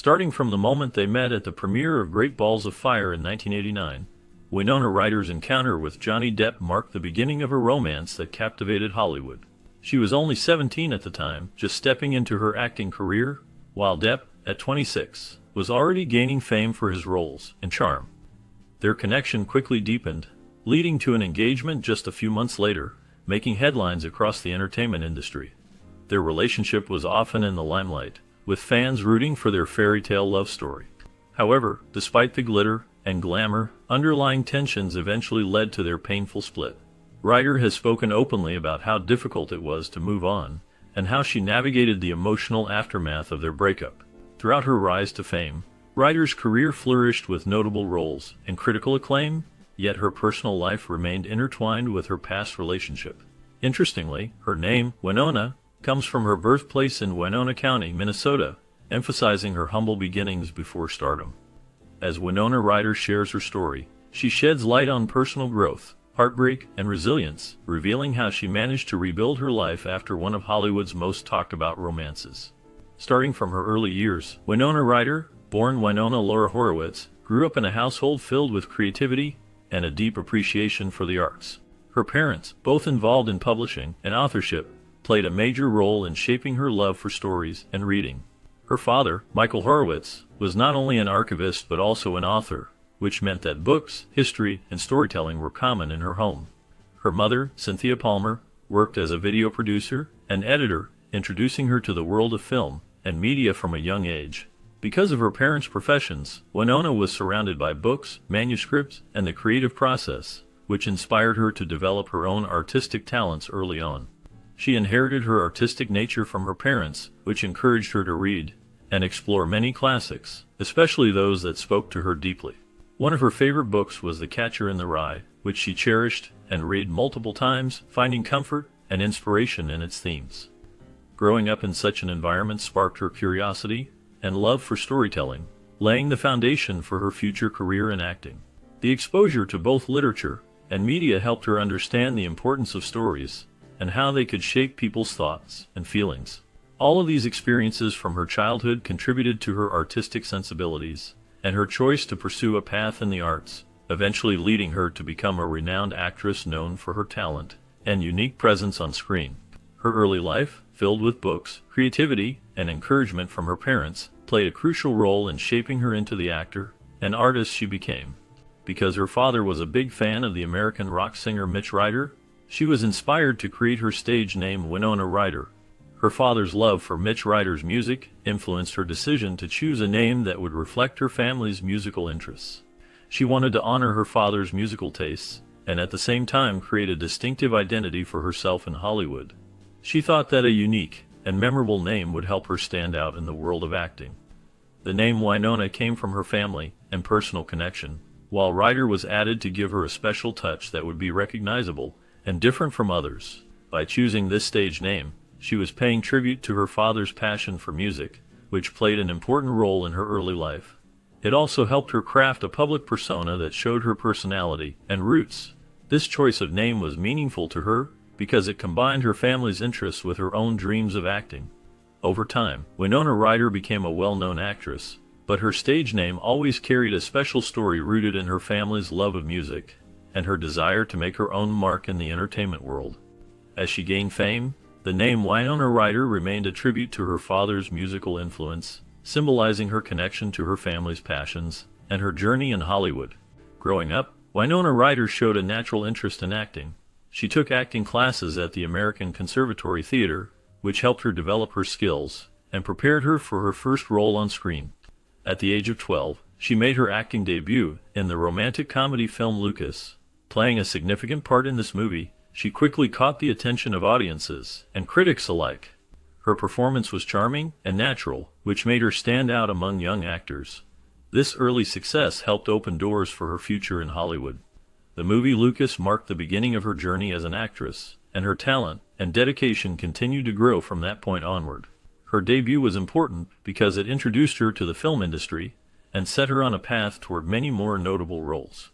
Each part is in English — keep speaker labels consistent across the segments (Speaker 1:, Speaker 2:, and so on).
Speaker 1: Starting from the moment they met at the premiere of Great Balls of Fire in 1989, Winona Ryder's encounter with Johnny Depp marked the beginning of a romance that captivated Hollywood. She was only 17 at the time, just stepping into her acting career, while Depp, at 26, was already gaining fame for his roles and charm. Their connection quickly deepened, leading to an engagement just a few months later, making headlines across the entertainment industry. Their relationship was often in the limelight, with fans rooting for their fairy tale love story. However, despite the glitter and glamour, underlying tensions eventually led to their painful split. Ryder has spoken openly about how difficult it was to move on, and how she navigated the emotional aftermath of their breakup. Throughout her rise to fame, Ryder's career flourished with notable roles and critical acclaim, yet her personal life remained intertwined with her past relationship. Interestingly, her name, Winona, comes from her birthplace in Winona County, Minnesota, emphasizing her humble beginnings before stardom. As Winona Ryder shares her story, she sheds light on personal growth, heartbreak, and resilience, revealing how she managed to rebuild her life after one of Hollywood's most talked about romances. Starting from her early years, Winona Ryder, born Winona Laura Horowitz, grew up in a household filled with creativity and a deep appreciation for the arts. Her parents, both involved in publishing and authorship, played a major role in shaping her love for stories and reading. Her father, Michael Horowitz, was not only an archivist but also an author, which meant that books, history, and storytelling were common in her home. Her mother, Cynthia Palmer, worked as a video producer and editor, introducing her to the world of film and media from a young age. Because of her parents' professions, Winona was surrounded by books, manuscripts, and the creative process, which inspired her to develop her own artistic talents early on. She inherited her artistic nature from her parents, which encouraged her to read and explore many classics, especially those that spoke to her deeply. One of her favorite books was The Catcher in the Rye, which she cherished and read multiple times, finding comfort and inspiration in its themes. Growing up in such an environment sparked her curiosity and love for storytelling, laying the foundation for her future career in acting. The exposure to both literature and media helped her understand the importance of stories and how they could shape people's thoughts and feelings. All of these experiences from her childhood contributed to her artistic sensibilities and her choice to pursue a path in the arts, eventually leading her to become a renowned actress known for her talent and unique presence on screen. Her early life, filled with books, creativity, and encouragement from her parents, played a crucial role in shaping her into the actor and artist she became. Because her father was a big fan of the American rock singer Mitch Ryder, she was inspired to create her stage name Winona Ryder. Her father's love for Mitch Ryder's music influenced her decision to choose a name that would reflect her family's musical interests. She wanted to honor her father's musical tastes, and at the same time create a distinctive identity for herself in Hollywood. She thought that a unique and memorable name would help her stand out in the world of acting. The name Winona came from her family and personal connection, while Ryder was added to give her a special touch that would be recognizable and different from others. By choosing this stage name, she was paying tribute to her father's passion for music, which played an important role in her early life. It also helped her craft a public persona that showed her personality and roots. This choice of name was meaningful to her because it combined her family's interests with her own dreams of acting. Over time, Winona Ryder became a well-known actress, but her stage name always carried a special story rooted in her family's love of music and her desire to make her own mark in the entertainment world. As she gained fame, the name Winona Ryder remained a tribute to her father's musical influence, symbolizing her connection to her family's passions and her journey in Hollywood. Growing up, Winona Ryder showed a natural interest in acting. She took acting classes at the American Conservatory Theater, which helped her develop her skills and prepared her for her first role on screen. At the age of 12, she made her acting debut in the romantic comedy film Lucas. Playing a significant part in this movie, she quickly caught the attention of audiences and critics alike. Her performance was charming and natural, which made her stand out among young actors. This early success helped open doors for her future in Hollywood. The movie Lucas marked the beginning of her journey as an actress, and her talent and dedication continued to grow from that point onward. Her debut was important because it introduced her to the film industry and set her on a path toward many more notable roles.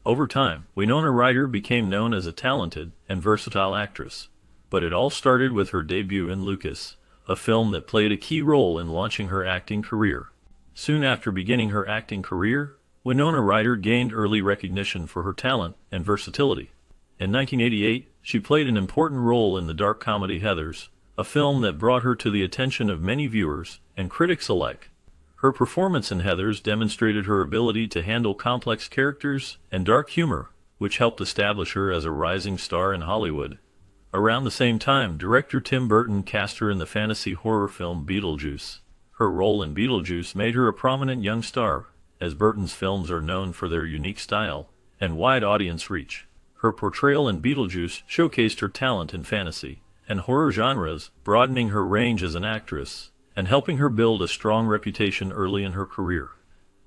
Speaker 1: Over time, Winona Ryder became known as a talented and versatile actress, but it all started with her debut in Lucas, a film that played a key role in launching her acting career. Soon after beginning her acting career, Winona Ryder gained early recognition for her talent and versatility. In 1988, she played an important role in the dark comedy Heathers, a film that brought her to the attention of many viewers and critics alike. Her performance in Heathers demonstrated her ability to handle complex characters and dark humor, which helped establish her as a rising star in Hollywood. Around the same time, director Tim Burton cast her in the fantasy horror film Beetlejuice. Her role in Beetlejuice made her a prominent young star, as Burton's films are known for their unique style and wide audience reach. Her portrayal in Beetlejuice showcased her talent in fantasy and horror genres, broadening her range as an actress and helping her build a strong reputation early in her career.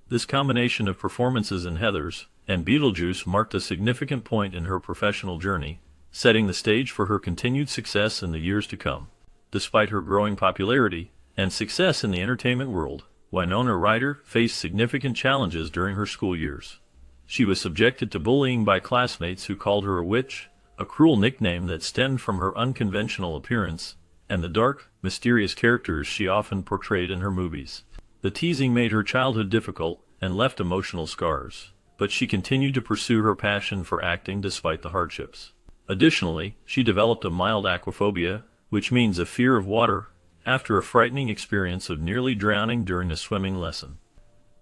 Speaker 1: This combination of performances in Heathers and Beetlejuice marked a significant point in her professional journey, setting the stage for her continued success in the years to come. Despite her growing popularity and success in the entertainment world, Winona Ryder faced significant challenges during her school years. She was subjected to bullying by classmates who called her a witch, a cruel nickname that stemmed from her unconventional appearance and the dark, mysterious characters she often portrayed in her movies. The teasing made her childhood difficult and left emotional scars, but she continued to pursue her passion for acting despite the hardships. Additionally, she developed a mild aquaphobia, which means a fear of water, after a frightening experience of nearly drowning during a swimming lesson.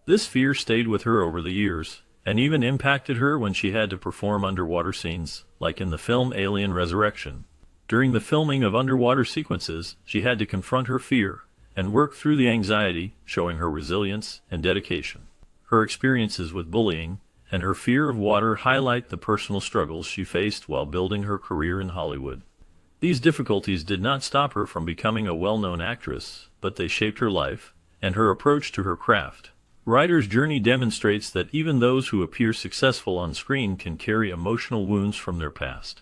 Speaker 1: This fear stayed with her over the years, and even impacted her when she had to perform underwater scenes, like in the film Alien Resurrection. During the filming of underwater sequences, she had to confront her fear and work through the anxiety, showing her resilience and dedication. Her experiences with bullying and her fear of water highlight the personal struggles she faced while building her career in Hollywood. These difficulties did not stop her from becoming a well-known actress, but they shaped her life and her approach to her craft. Ryder's journey demonstrates that even those who appear successful on screen can carry emotional wounds from their past.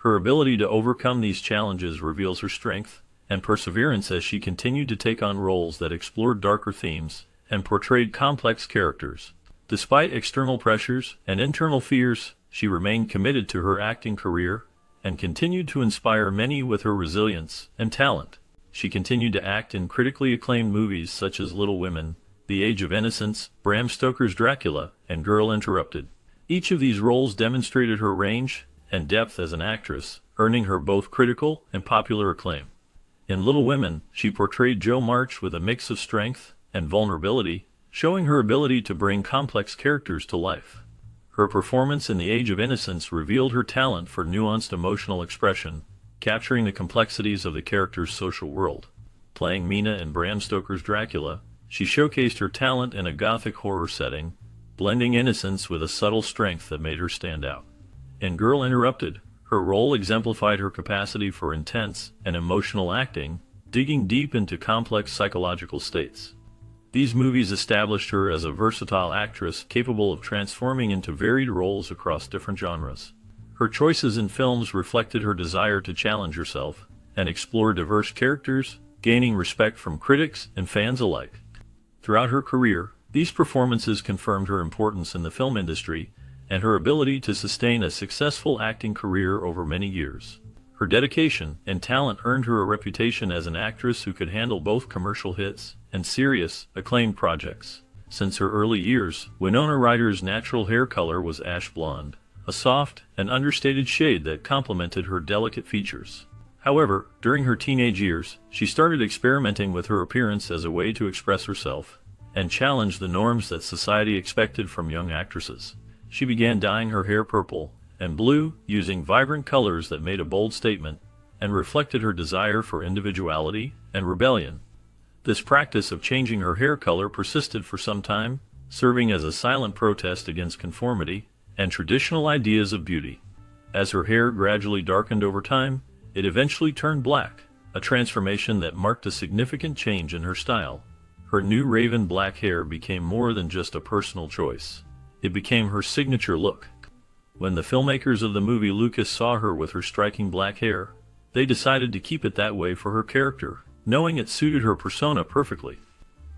Speaker 1: Her ability to overcome these challenges reveals her strength and perseverance as she continued to take on roles that explored darker themes and portrayed complex characters. Despite external pressures and internal fears, she remained committed to her acting career and continued to inspire many with her resilience and talent. She continued to act in critically acclaimed movies such as Little Women, The Age of Innocence, Bram Stoker's Dracula, and Girl Interrupted. Each of these roles demonstrated her range and depth as an actress, earning her both critical and popular acclaim. In Little Women, she portrayed Jo March with a mix of strength and vulnerability, showing her ability to bring complex characters to life. Her performance in The Age of Innocence revealed her talent for nuanced emotional expression, capturing the complexities of the character's social world. Playing Mina in Bram Stoker's Dracula, she showcased her talent in a gothic horror setting, blending innocence with a subtle strength that made her stand out. In Girl Interrupted, her role exemplified her capacity for intense and emotional acting, digging deep into complex psychological states. These movies established her as a versatile actress capable of transforming into varied roles across different genres. Her choices in films reflected her desire to challenge herself and explore diverse characters, gaining respect from critics and fans alike. Throughout her career, these performances confirmed her importance in the film industry and her ability to sustain a successful acting career over many years. Her dedication and talent earned her a reputation as an actress who could handle both commercial hits and serious, acclaimed projects. Since her early years, Winona Ryder's natural hair color was ash blonde, a soft and understated shade that complemented her delicate features. However, during her teenage years, she started experimenting with her appearance as a way to express herself and challenge the norms that society expected from young actresses. She began dyeing her hair purple and blue, using vibrant colors that made a bold statement and reflected her desire for individuality and rebellion. This practice of changing her hair color persisted for some time, serving as a silent protest against conformity and traditional ideas of beauty. As her hair gradually darkened over time, it eventually turned black, a transformation that marked a significant change in her style. Her new raven black hair became more than just a personal choice. It became her signature look. When the filmmakers of the movie Lucas saw her with her striking black hair, they decided to keep it that way for her character, knowing it suited her persona perfectly.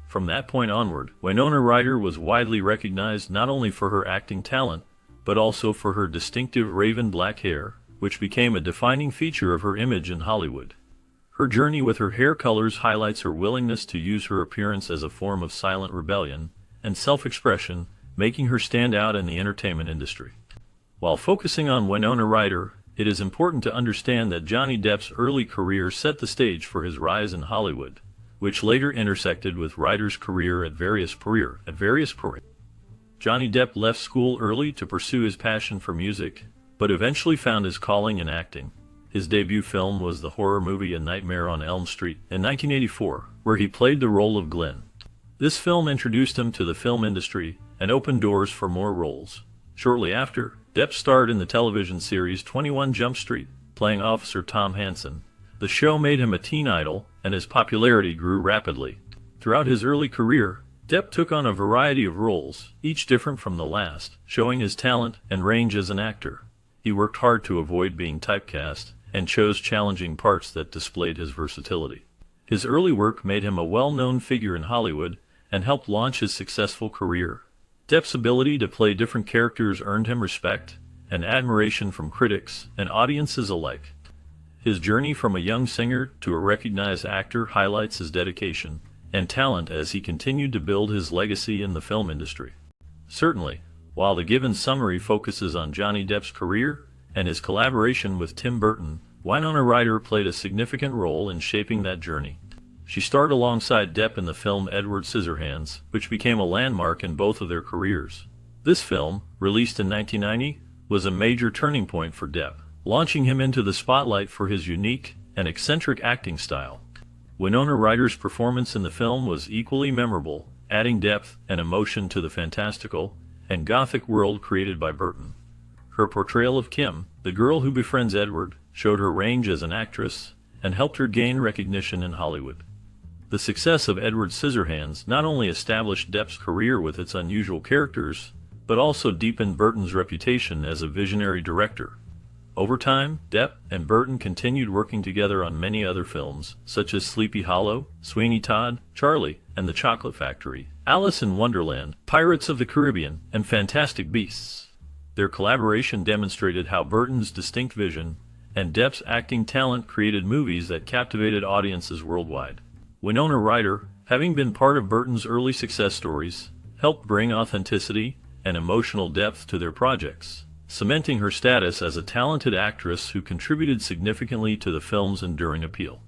Speaker 1: From that point onward, Winona Ryder was widely recognized not only for her acting talent, but also for her distinctive raven black hair, which became a defining feature of her image in Hollywood. Her journey with her hair colors highlights her willingness to use her appearance as a form of silent rebellion and self-expression, making her stand out in the entertainment industry. While focusing on Winona Ryder, it is important to understand that Johnny Depp's early career set the stage for his rise in Hollywood, which later intersected with Ryder's career at various periods. Johnny Depp left school early to pursue his passion for music, but eventually found his calling in acting. His debut film was the horror movie A Nightmare on Elm Street in 1984, where he played the role of Glenn. This film introduced him to the film industry and opened doors for more roles. Shortly after, Depp starred in the television series 21 Jump Street, playing Officer Tom Hansen. The show made him a teen idol, and his popularity grew rapidly. Throughout his early career, Depp took on a variety of roles, each different from the last, showing his talent and range as an actor. He worked hard to avoid being typecast, and chose challenging parts that displayed his versatility. His early work made him a well-known figure in Hollywood and helped launch his successful career. Depp's ability to play different characters earned him respect and admiration from critics and audiences alike. His journey from a young singer to a recognized actor highlights his dedication and talent as he continued to build his legacy in the film industry. Certainly, while the given summary focuses on Johnny Depp's career and his collaboration with Tim Burton, Winona Ryder played a significant role in shaping that journey. She starred alongside Depp in the film Edward Scissorhands, which became a landmark in both of their careers. This film, released in 1990, was a major turning point for Depp, launching him into the spotlight for his unique and eccentric acting style. Winona Ryder's performance in the film was equally memorable, adding depth and emotion to the fantastical and gothic world created by Burton. Her portrayal of Kim, the girl who befriends Edward, showed her range as an actress and helped her gain recognition in Hollywood. The success of Edward Scissorhands not only established Depp's career with its unusual characters, but also deepened Burton's reputation as a visionary director. Over time, Depp and Burton continued working together on many other films, such as Sleepy Hollow, Sweeney Todd, Charlie and the Chocolate Factory, Alice in Wonderland, Pirates of the Caribbean, and Fantastic Beasts. Their collaboration demonstrated how Burton's distinct vision and Depp's acting talent created movies that captivated audiences worldwide. Winona Ryder, having been part of Burton's early success stories, helped bring authenticity and emotional depth to their projects, cementing her status as a talented actress who contributed significantly to the film's enduring appeal.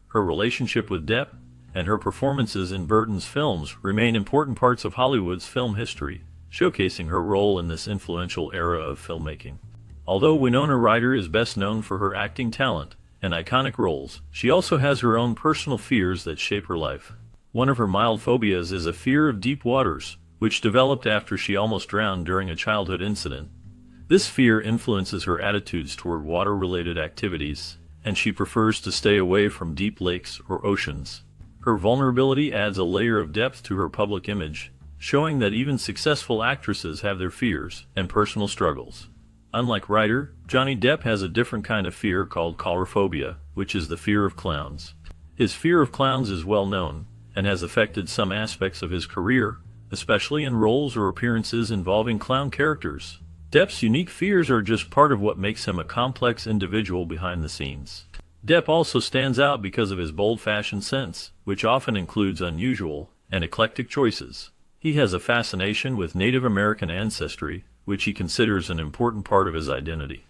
Speaker 1: Her relationship with Depp and her performances in Burton's films remain important parts of Hollywood's film history, showcasing her role in this influential era of filmmaking. Although Winona Ryder is best known for her acting talent and iconic roles, she also has her own personal fears that shape her life. One of her mild phobias is a fear of deep waters, which developed after she almost drowned during a childhood incident. This fear influences her attitudes toward water-related activities, and she prefers to stay away from deep lakes or oceans. Her vulnerability adds a layer of depth to her public image, showing that even successful actresses have their fears and personal struggles. Unlike Ryder, Johnny Depp has a different kind of fear called coulrophobia, which is the fear of clowns. His fear of clowns is well known, and has affected some aspects of his career, especially in roles or appearances involving clown characters. Depp's unique fears are just part of what makes him a complex individual behind the scenes. Depp also stands out because of his bold fashion sense, which often includes unusual and eclectic choices. He has a fascination with Native American ancestry, which he considers an important part of his identity.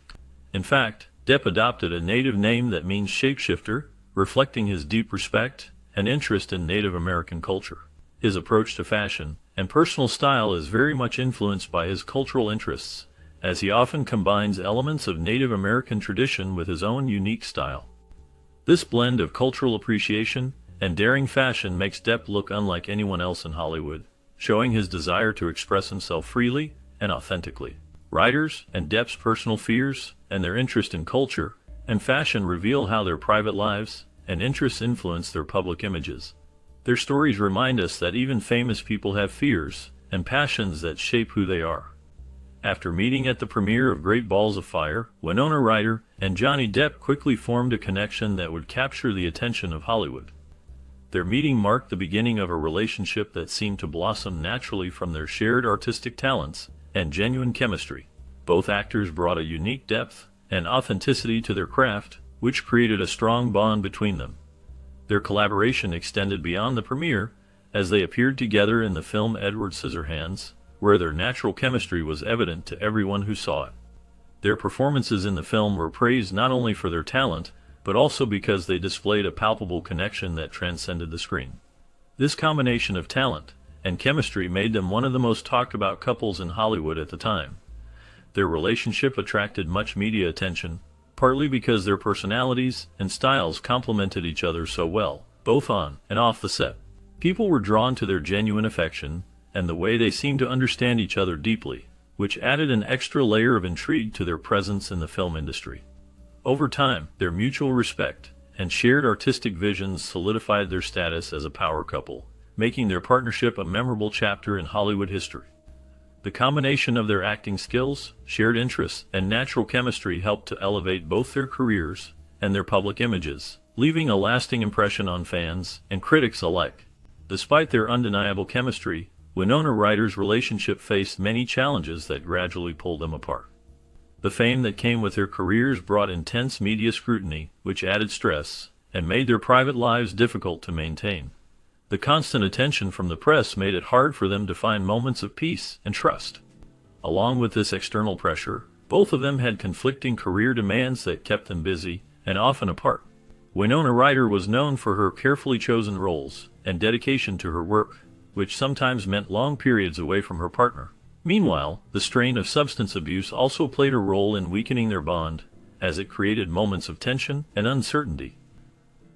Speaker 1: In fact, Depp adopted a native name that means shapeshifter, reflecting his deep respect and interest in Native American culture. His approach to fashion and personal style is very much influenced by his cultural interests, as he often combines elements of Native American tradition with his own unique style. This blend of cultural appreciation and daring fashion makes Depp look unlike anyone else in Hollywood, showing his desire to express himself freely and authentically. Ryder's and Depp's personal fears and their interest in culture and fashion reveal how their private lives and interests influence their public images. Their stories remind us that even famous people have fears and passions that shape who they are. After meeting at the premiere of Great Balls of Fire, Winona Ryder and Johnny Depp quickly formed a connection that would capture the attention of Hollywood. Their meeting marked the beginning of a relationship that seemed to blossom naturally from their shared artistic talents and genuine chemistry. Both actors brought a unique depth and authenticity to their craft, which created a strong bond between them. Their collaboration extended beyond the premiere, as they appeared together in the film Edward Scissorhands, where their natural chemistry was evident to everyone who saw it. Their performances in the film were praised not only for their talent, but also because they displayed a palpable connection that transcended the screen. This combination of talent and chemistry made them one of the most talked about couples in Hollywood at the time. Their relationship attracted much media attention, partly because their personalities and styles complemented each other so well, both on and off the set. People were drawn to their genuine affection and the way they seemed to understand each other deeply, which added an extra layer of intrigue to their presence in the film industry. Over time, their mutual respect and shared artistic visions solidified their status as a power couple, making their partnership a memorable chapter in Hollywood history. The combination of their acting skills, shared interests, and natural chemistry helped to elevate both their careers and their public images, leaving a lasting impression on fans and critics alike. Despite their undeniable chemistry, Winona Ryder's relationship faced many challenges that gradually pulled them apart. The fame that came with their careers brought intense media scrutiny, which added stress and made their private lives difficult to maintain. The constant attention from the press made it hard for them to find moments of peace and trust. Along with this external pressure, both of them had conflicting career demands that kept them busy and often apart. Winona Ryder was known for her carefully chosen roles and dedication to her work, which sometimes meant long periods away from her partner. Meanwhile, the strain of substance abuse also played a role in weakening their bond, as it created moments of tension and uncertainty.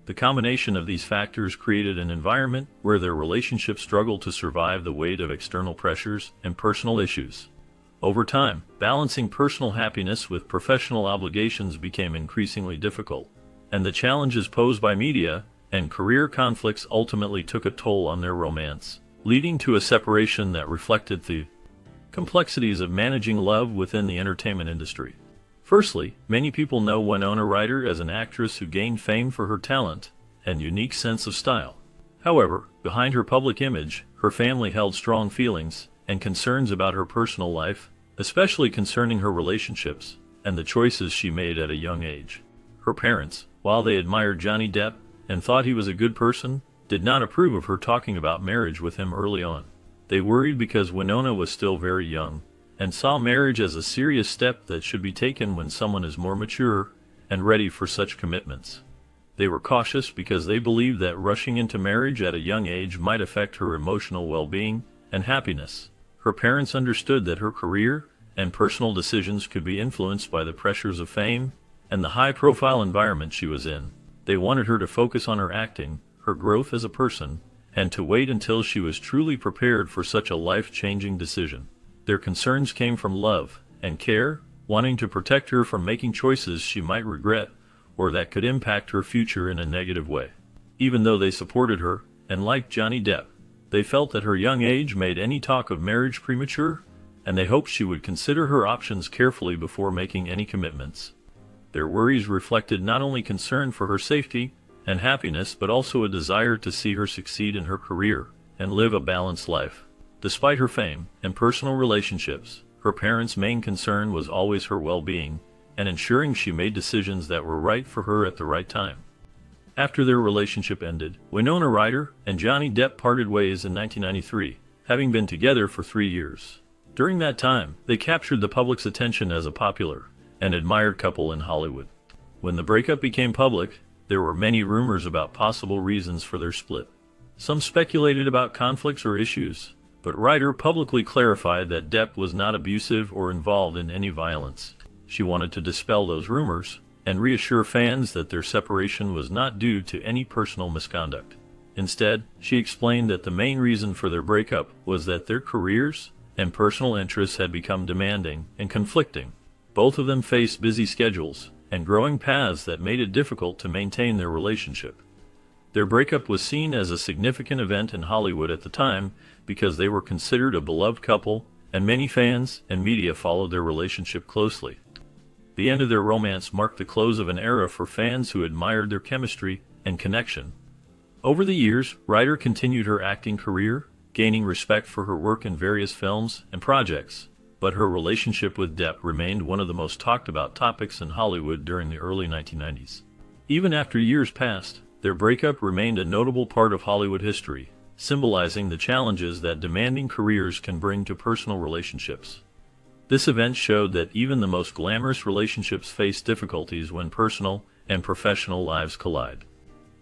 Speaker 1: The combination of these factors created an environment where their relationship struggled to survive the weight of external pressures and personal issues. Over time, balancing personal happiness with professional obligations became increasingly difficult, and the challenges posed by media and career conflicts ultimately took a toll on their romance, leading to a separation that reflected the complexities of managing love within the entertainment industry. Firstly, many people know Winona Ryder as an actress who gained fame for her talent and unique sense of style. However, behind her public image, her family held strong feelings and concerns about her personal life, especially concerning her relationships and the choices she made at a young age. Her parents, while they admired Johnny Depp and thought he was a good person, did not approve of her talking about marriage with him early on. They worried because Winona was still very young, and saw marriage as a serious step that should be taken when someone is more mature and ready for such commitments. They were cautious because they believed that rushing into marriage at a young age might affect her emotional well-being and happiness. Her parents understood that her career and personal decisions could be influenced by the pressures of fame and the high-profile environment she was in. They wanted her to focus on her acting, her growth as a person, and to wait until she was truly prepared for such a life-changing decision. Their concerns came from love and care, wanting to protect her from making choices she might regret or that could impact her future in a negative way. Even though they supported her and liked Johnny Depp, they felt that her young age made any talk of marriage premature, and they hoped she would consider her options carefully before making any commitments. Their worries reflected not only concern for her safety and happiness, but also a desire to see her succeed in her career and live a balanced life. Despite her fame and personal relationships, her parents' main concern was always her well-being and ensuring she made decisions that were right for her at the right time. After their relationship ended, Winona Ryder and Johnny Depp parted ways in 1993, having been together for 3 years. During that time, they captured the public's attention as a popular and admired couple in Hollywood. When the breakup became public, there were many rumors about possible reasons for their split. Some speculated about conflicts or issues, but Ryder publicly clarified that Depp was not abusive or involved in any violence. She wanted to dispel those rumors and reassure fans that their separation was not due to any personal misconduct. Instead, she explained that the main reason for their breakup was that their careers and personal interests had become demanding and conflicting. Both of them faced busy schedules and growing paths that made it difficult to maintain their relationship. Their breakup was seen as a significant event in Hollywood at the time because they were considered a beloved couple, and many fans and media followed their relationship closely. The end of their romance marked the close of an era for fans who admired their chemistry and connection. Over the years, Ryder continued her acting career, gaining respect for her work in various films and projects, but her relationship with Depp remained one of the most talked about topics in Hollywood during the early 1990s. Even after years passed, Their breakup remained a notable part of Hollywood history, symbolizing the challenges that demanding careers can bring to personal relationships. This event showed that even the most glamorous relationships face difficulties when personal and professional lives collide.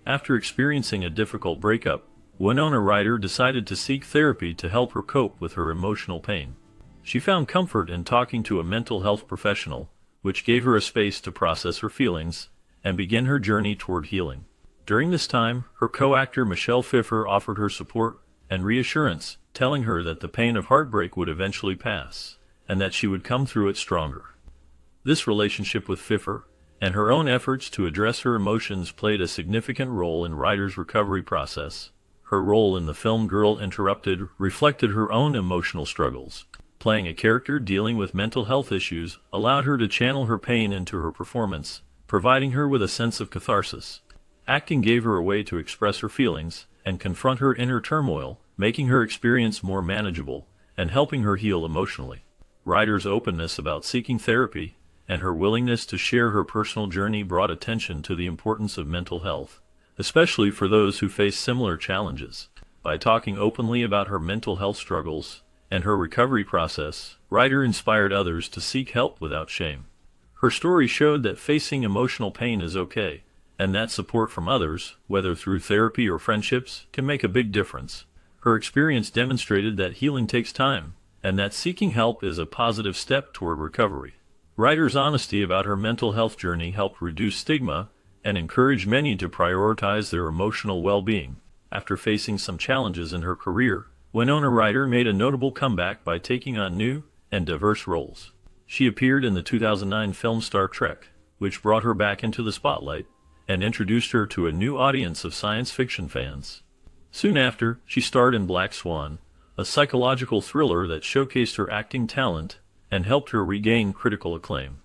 Speaker 1: After experiencing a difficult breakup, Winona Ryder decided to seek therapy to help her cope with her emotional pain. She found comfort in talking to a mental health professional, which gave her a space to process her feelings and begin her journey toward healing. During this time, her co-actor Michelle Pfeiffer offered her support and reassurance, telling her that the pain of heartbreak would eventually pass, and that she would come through it stronger. This relationship with Pfeiffer, and her own efforts to address her emotions, played a significant role in Ryder's recovery process. Her role in the film Girl Interrupted reflected her own emotional struggles. Playing a character dealing with mental health issues allowed her to channel her pain into her performance, providing her with a sense of catharsis. Acting gave her a way to express her feelings and confront her inner turmoil, making her experience more manageable and helping her heal emotionally. Ryder's openness about seeking therapy and her willingness to share her personal journey brought attention to the importance of mental health, especially for those who face similar challenges. By talking openly about her mental health struggles and her recovery process, Ryder inspired others to seek help without shame. Her story showed that facing emotional pain is okay, and that support from others, whether through therapy or friendships, can make a big difference. Her experience demonstrated that healing takes time, and that seeking help is a positive step toward recovery. Ryder's honesty about her mental health journey helped reduce stigma and encourage many to prioritize their emotional well-being. After facing some challenges in her career, Winona Ryder made a notable comeback by taking on new and diverse roles. She appeared in the 2009 film Star Trek, which brought her back into the spotlight and introduced her to a new audience of science fiction fans. Soon after, she starred in Black Swan, a psychological thriller that showcased her acting talent and helped her regain critical acclaim.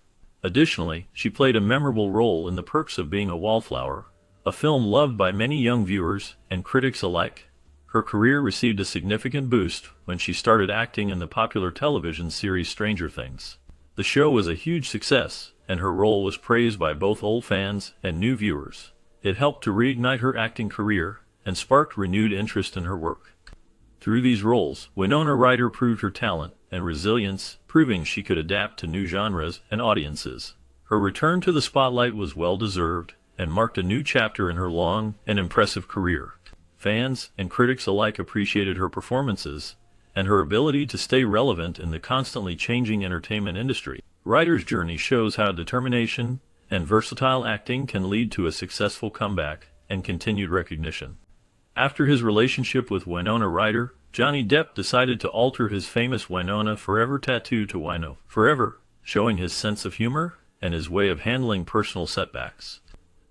Speaker 1: Additionally, she played a memorable role in The Perks of Being a Wallflower, a film loved by many young viewers and critics alike. Her career received a significant boost when she started acting in the popular television series Stranger Things. The show was a huge success, and her role was praised by both old fans and new viewers. It helped to reignite her acting career and sparked renewed interest in her work. Through these roles, Winona Ryder proved her talent and resilience, proving she could adapt to new genres and audiences. Her return to the spotlight was well-deserved and marked a new chapter in her long and impressive career. Fans and critics alike appreciated her performances and her ability to stay relevant in the constantly changing entertainment industry. Ryder's journey shows how determination and versatile acting can lead to a successful comeback and continued recognition. After his relationship with Winona Ryder, Johnny Depp decided to alter his famous Winona Forever tattoo to Wino Forever, showing his sense of humor and his way of handling personal setbacks.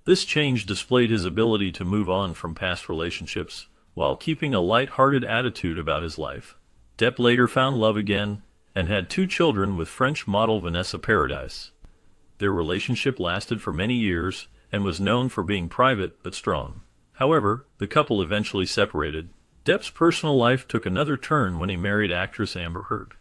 Speaker 1: This change displayed his ability to move on from past relationships while keeping a light-hearted attitude about his life. Depp later found love again and had 2 children with French model Vanessa Paradis. Their relationship lasted for many years and was known for being private but strong. However, the couple eventually separated. Depp's personal life took another turn when he married actress Amber Heard.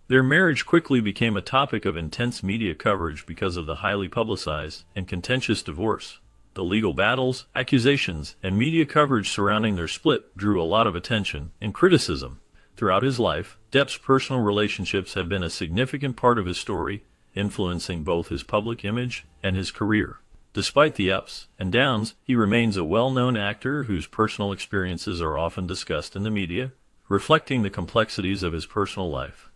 Speaker 1: Their marriage quickly became a topic of intense media coverage because of the highly publicized and contentious divorce. The legal battles, accusations, and media coverage surrounding their split drew a lot of attention and criticism. Throughout his life, Depp's personal relationships have been a significant part of his story, influencing both his public image and his career. Despite the ups and downs, he remains a well-known actor whose personal experiences are often discussed in the media, reflecting the complexities of his personal life.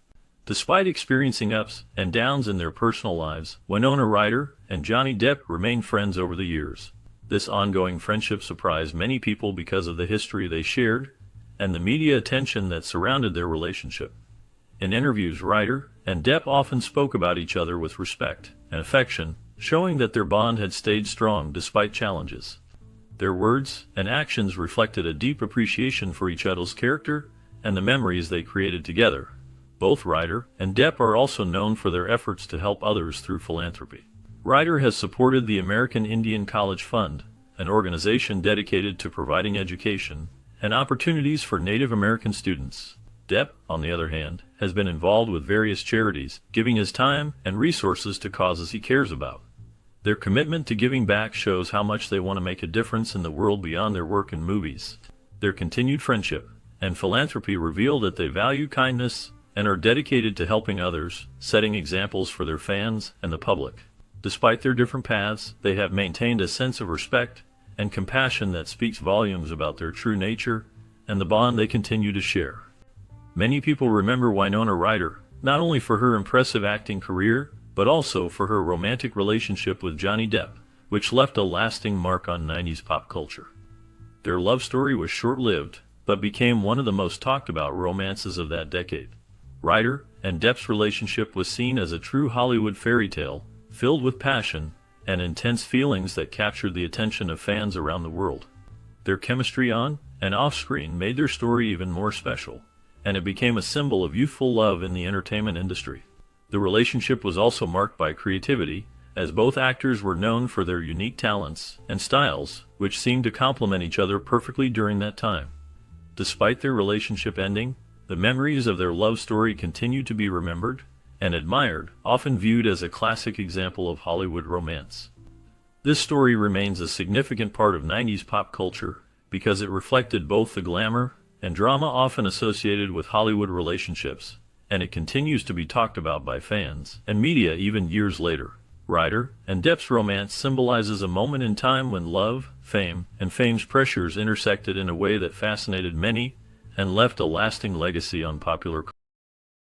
Speaker 1: Despite experiencing ups and downs in their personal lives, Winona Ryder and Johnny Depp remained friends over the years. This ongoing friendship surprised many people because of the history they shared and the media attention that surrounded their relationship. In interviews, Ryder and Depp often spoke about each other with respect and affection, showing that their bond had stayed strong despite challenges. Their words and actions reflected a deep appreciation for each other's character and the memories they created together. Both Ryder and Depp are also known for their efforts to help others through philanthropy. Ryder has supported the American Indian College Fund, an organization dedicated to providing education and opportunities for Native American students. Depp, on the other hand, has been involved with various charities, giving his time and resources to causes he cares about. Their commitment to giving back shows how much they want to make a difference in the world beyond their work in movies. Their continued friendship and philanthropy reveal that they value kindness and are dedicated to helping others, setting examples for their fans and the public. Despite their different paths, they have maintained a sense of respect and compassion that speaks volumes about their true nature and the bond they continue to share. Many people remember Winona Ryder, not only for her impressive acting career, but also for her romantic relationship with Johnny Depp, which left a lasting mark on 90s pop culture. Their love story was short-lived, but became one of the most talked about romances of that decade. Ryder and Depp's relationship was seen as a true Hollywood fairy tale, filled with passion and intense feelings that captured the attention of fans around the world. Their chemistry on and off-screen made their story even more special, and it became a symbol of youthful love in the entertainment industry. The relationship was also marked by creativity, as both actors were known for their unique talents and styles, which seemed to complement each other perfectly during that time. Despite their relationship ending, the memories of their love story continue to be remembered and admired, often viewed as a classic example of Hollywood romance. This story remains a significant part of 90s pop culture because it reflected both the glamour and drama often associated with Hollywood relationships, and it continues to be talked about by fans and media even years later. Ryder and Depp's romance symbolizes a moment in time when love, fame, and fame's pressures intersected in a way that fascinated many and left a lasting legacy on popular culture.